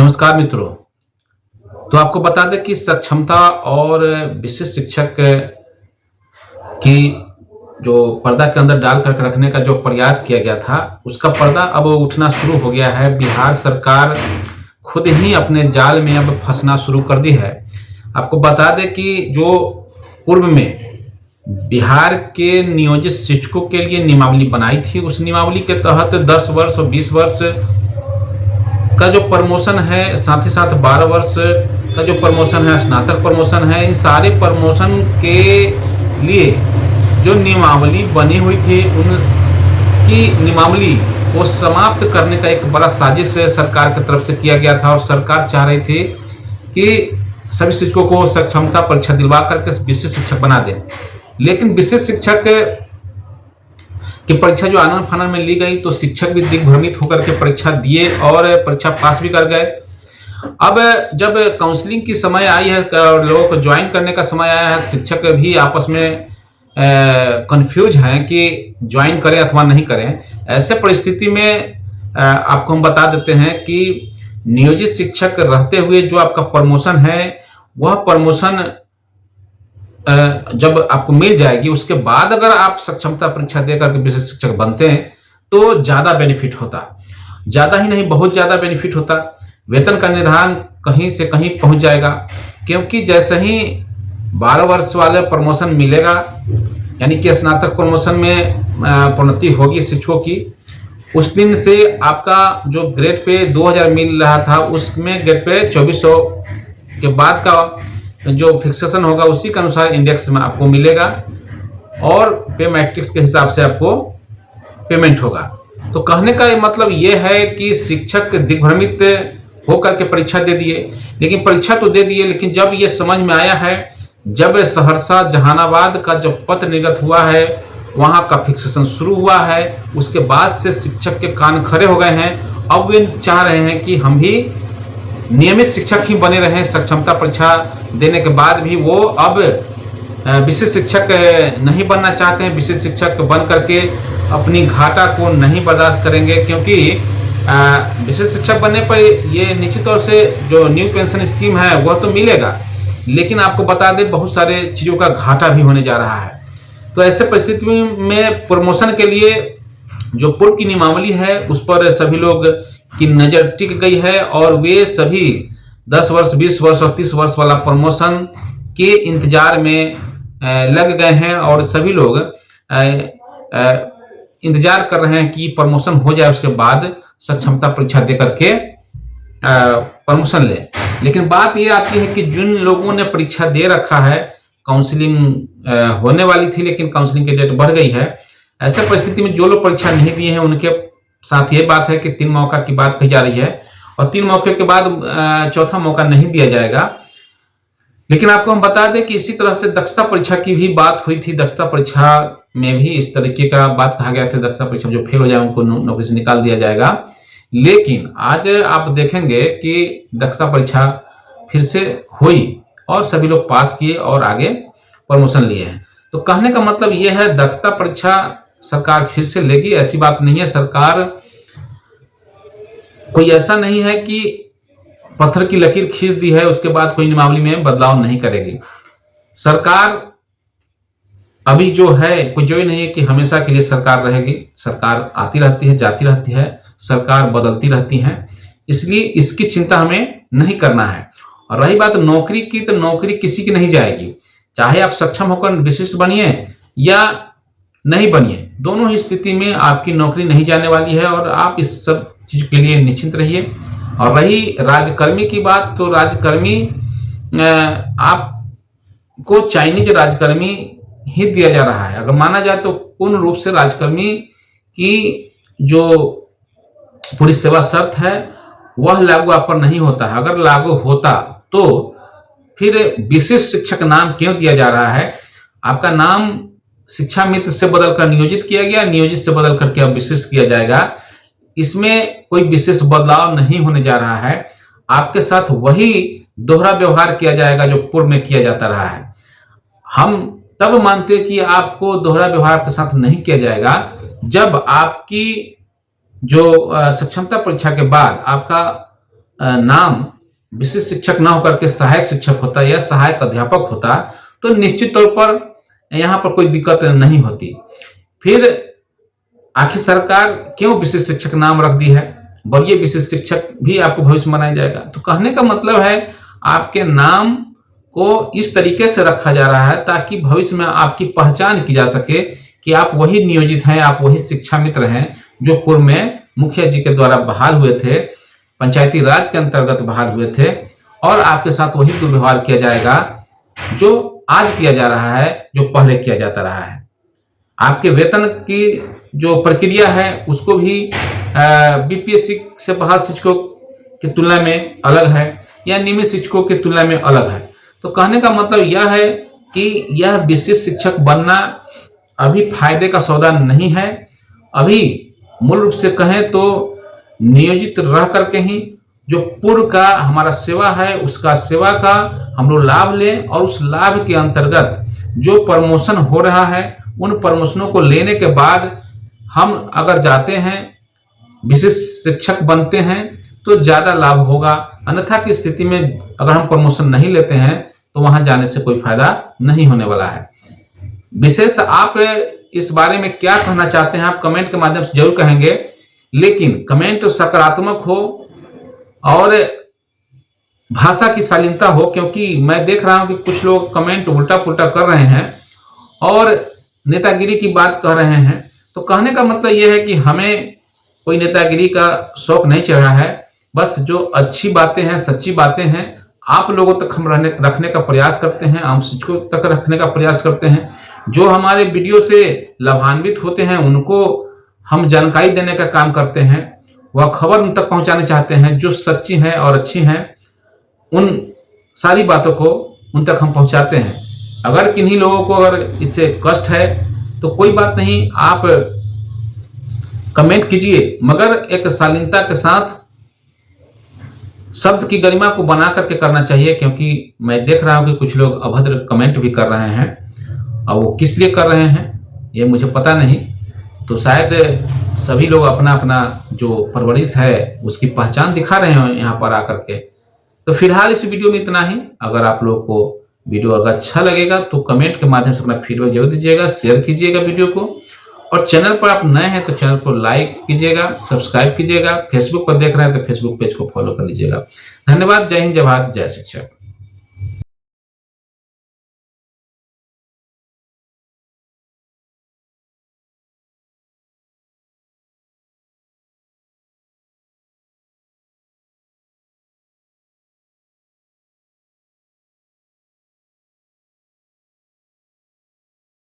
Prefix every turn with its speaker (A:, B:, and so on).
A: नमस्कार मित्रों। तो आपको बता दें कि सक्षमता और विशिष्ट शिक्षक की जो पर्दा के अंदर डाल कर रखने का जो प्रयास किया गया था, उसका पर्दा अब उठना शुरू हो गया है। बिहार सरकार खुद ही अपने जाल में अब फंसना शुरू कर दी है। आपको बता दें कि जो पूर्व में बिहार के नियोजित शिक्षकों के लिए नियमावली बनाई थी, उस नियमावली के तहत 10 वर्ष और 20 वर्ष का जो प्रमोशन है, साथ ही साथ 12 वर्ष का जो प्रमोशन है, स्नातक प्रमोशन है, इन सारे प्रमोशन के लिए जो नियमावली बनी हुई थी, उनकी नियमावली को समाप्त करने का एक बड़ा साजिश सरकार की तरफ से किया गया था। और सरकार चाह रही थी कि सभी शिक्षकों को सक्षमता परीक्षा दिलवा करके विशिष्ट शिक्षक बना दें। लेकिन विशिष्ट शिक्षक कि परीक्षा जो आनन फानन में ली गई, तो शिक्षक भी दिग्भ्रमित होकर के परीक्षा दिए और परीक्षा पास भी कर गए। अब जब काउंसलिंग की समय आई है और लोगों को ज्वाइन करने का समय आया है, शिक्षक भी आपस में कंफ्यूज हैं कि ज्वाइन करें अथवा नहीं करें। ऐसे परिस्थिति में आपको हम बता देते हैं कि नियोजित शिक्षक रहते हुए जो आपका प्रमोशन है, वह प्रमोशन जब आपको मिल जाएगी, उसके बाद अगर आप सक्षमता परीक्षा देकर के विशिष्ट शिक्षक बनते हैं तो ज्यादा बेनिफिट होता। ज्यादा ही नहीं, बहुत ज्यादा बेनिफिट होता। वेतन का निर्धारण कहीं से कहीं पहुंच जाएगा, क्योंकि जैसे ही 12 वर्ष वाले प्रमोशन मिलेगा, यानी कि स्नातक प्रमोशन में प्रोन्नति होगी शिक्षकों की, उस दिन से आपका जो ग्रेड पे 2000 मिल रहा था, उसमें ग्रेड पे 2400 के बाद का जो फिक्सेशन होगा, उसी के अनुसार इंडेक्स में आपको मिलेगा और पे मैट्रिक्स के हिसाब से आपको पेमेंट होगा। तो कहने का मतलब ये है कि शिक्षक दिग्भ्रमित होकर के परीक्षा दे दिए, लेकिन परीक्षा तो दे दिए, लेकिन जब ये समझ में आया है, जब सहरसा जहानाबाद का जो पत्र निर्गत हुआ है, वहां का फिक्सेशन शुरू हुआ है, उसके बाद से शिक्षक के कान खड़े हो गए हैं। अब वे चाह रहे हैं कि हम भी नियमित शिक्षक ही बने रहें। सक्षमता परीक्षा देने के बाद भी वो अब विशिष्ट शिक्षक नहीं बनना चाहते हैं। विशिष्ट शिक्षक बन करके अपनी घाटा को नहीं बर्दाश्त करेंगे, क्योंकि विशिष्ट शिक्षक बनने पर ये निश्चित तौर से जो न्यू पेंशन स्कीम है वह तो मिलेगा, लेकिन आपको बता दें बहुत सारे चीजों का घाटा भी होने जा रहा है। तो ऐसे परिस्थिति में प्रमोशन के लिए जो पूर्व की नियमावली है, उस पर सभी लोग की नजर टिक गई है और वे सभी 10 वर्ष, 20 वर्ष और 30 वर्ष वाला प्रमोशन के इंतजार में लग गए हैं। और सभी लोग इंतजार कर रहे हैं कि प्रमोशन हो जाए, उसके बाद सक्षमता परीक्षा दे करके प्रमोशन ले। लेकिन बात यह आती है कि जिन लोगों ने परीक्षा दे रखा है, काउंसलिंग होने वाली थी लेकिन काउंसलिंग की डेट बढ़ गई है, ऐसे परिस्थिति में जो लोग परीक्षा नहीं दिए हैं, उनके साथ ये बात है कि 3 मौका की बात कही जा रही है और 3 मौके के बाद चौथा मौका नहीं दिया जाएगा। लेकिन आपको हम बता दें कि इसी तरह से दक्षता परीक्षा की भी बात हुई थी। दक्षता परीक्षा में भी इस तरीके का बात कहा गया था, दक्षता परीक्षा जो फेल हो जाए उनको नौकरी से निकाल दिया जाएगा। लेकिन आज आप देखेंगे कि दक्षता परीक्षा फिर से हुई और सभी लोग पास किए और आगे प्रमोशन लिए हैं। तो कहने का मतलब यह है, दक्षता परीक्षा सरकार फिर से लेगी, ऐसी बात नहीं है। सरकार कोई ऐसा नहीं है कि पत्थर की लकीर खींच दी है, उसके बाद कोई नियमावली में बदलाव नहीं करेगी। सरकार अभी जो है, कोई जो ही नहीं है कि हमेशा के लिए सरकार रहेगी। सरकार आती रहती है, जाती रहती है, सरकार बदलती रहती है, इसलिए इसकी चिंता हमें नहीं करना है। और रही बात नौकरी की, तो नौकरी किसी की नहीं जाएगी। चाहे आप सक्षम होकर विशिष्ट बनिए या नहीं बनिए, दोनों ही स्थिति में आपकी नौकरी नहीं जाने वाली है और आप इस सब चीज के लिए निश्चिंत रहिए। और रही राज्यकर्मी की बात, तो राज्यकर्मी आपको चाइनीज राज्यकर्मी ही दिया जा रहा है। अगर माना जाए तो पूर्ण रूप से राज्यकर्मी की जो पूरी सेवा शर्त है वह लागू आप पर नहीं होता है। अगर लागू होता तो फिर विशिष्ट शिक्षक नाम क्यों दिया जा रहा है? आपका नाम शिक्षा मित्र से बदलकर नियोजित किया गया, नियोजित से बदल करके अब विशिष्ट किया जाएगा। इसमें कोई विशेष बदलाव नहीं होने जा रहा है। आपके साथ वही दोहरा व्यवहार किया जाएगा जो पूर्व में किया जाता रहा है। हम तब मानते हैं कि आपको दोहरा व्यवहार के साथ नहीं किया जाएगा जब आपकी जो सक्षमता परीक्षा के बाद आपका नाम विशिष्ट शिक्षक ना होकर के सहायक शिक्षक होता या सहायक अध्यापक होता तो निश्चित तौर पर यहाँ पर कोई दिक्कत नहीं होती। फिर आखिर सरकार क्यों विशिष्ट शिक्षक नाम रख दी है? वरीय विशिष्ट शिक्षक भी आपको भविष्य में बनाया जाएगा। तो कहने का मतलब है आपके नाम को इस तरीके से रखा जा रहा है ताकि भविष्य में आपकी पहचान की जा सके कि आप वही नियोजित हैं, आप वही शिक्षा मित्र हैं जो पूर्व में मुखिया जी के द्वारा बहाल हुए थे, पंचायती राज के अंतर्गत बहाल हुए थे, और आपके साथ वही दुर्व्यवहार किया जाएगा जो आज किया जा रहा है, जो पहले किया जाता रहा है। आपके वेतन की जो प्रक्रिया है उसको भी बीपीएससी से बहाल शिक्षकों की तुलना में अलग है या नियमित शिक्षकों की तुलना में अलग है। तो कहने का मतलब यह है कि यह विशिष्ट शिक्षक बनना अभी फायदे का सौदा नहीं है। अभी मूल रूप से कहें तो नियोजित रह करके ही जो पूर्व का हमारा सेवा है उसका सेवा का हम लोग लाभ लें, और उस लाभ के अंतर्गत जो प्रमोशन हो रहा है उन प्रमोशनों को लेने के बाद हम अगर जाते हैं विशिष्ट शिक्षक बनते हैं तो ज्यादा लाभ होगा। अन्यथा की स्थिति में अगर हम प्रमोशन नहीं लेते हैं तो वहां जाने से कोई फायदा नहीं होने वाला है। विशेष आप इस बारे में क्या कहना चाहते हैं आप कमेंट के माध्यम से जरूर कहेंगे, लेकिन कमेंट सकारात्मक हो और भाषा की शालीनता हो, क्योंकि मैं देख रहा हूं कि कुछ लोग कमेंट उल्टा पुल्टा कर रहे हैं और नेतागिरी की बात कह रहे हैं। तो कहने का मतलब यह है कि हमें कोई नेतागिरी का शौक नहीं चढ़ा है, बस जो अच्छी बातें हैं, सच्ची बातें हैं, आप लोगों तक हम रखने का प्रयास करते हैं, हम शिक्षकों तक रखने का प्रयास करते हैं। जो हमारे वीडियो से लाभान्वित होते हैं उनको हम जानकारी देने का काम करते हैं, वह खबर उन तक पहुंचाने चाहते हैं जो सच्ची हैं और अच्छी हैं। उन सारी बातों को उन तक हम पहुंचाते हैं। अगर किन्हीं लोगों को अगर इससे कष्ट है तो कोई बात नहीं, आप कमेंट कीजिए, मगर एक शालीनता के साथ शब्द की गरिमा को बना करके करना चाहिए, क्योंकि मैं देख रहा हूं कि कुछ लोग अभद्र कमेंट भी कर रहे हैं और वो किस लिए कर रहे हैं ये मुझे पता नहीं। तो शायद सभी लोग अपना अपना जो परवरिश है उसकी पहचान दिखा रहे हैं यहाँ पर आकर के। तो फिलहाल इस वीडियो में इतना ही। अगर आप लोगों को वीडियो अगर अच्छा लगेगा तो कमेंट के माध्यम से अपना फीडबैक जरूर दीजिएगा, शेयर कीजिएगा वीडियो को, और चैनल पर आप नए हैं तो चैनल को लाइक कीजिएगा, सब्सक्राइब कीजिएगा। फेसबुक पर देख रहे हैं तो फेसबुक पेज को फॉलो कर लीजिएगा। धन्यवाद। जय हिंद, जय भारत, जय शिक्षक।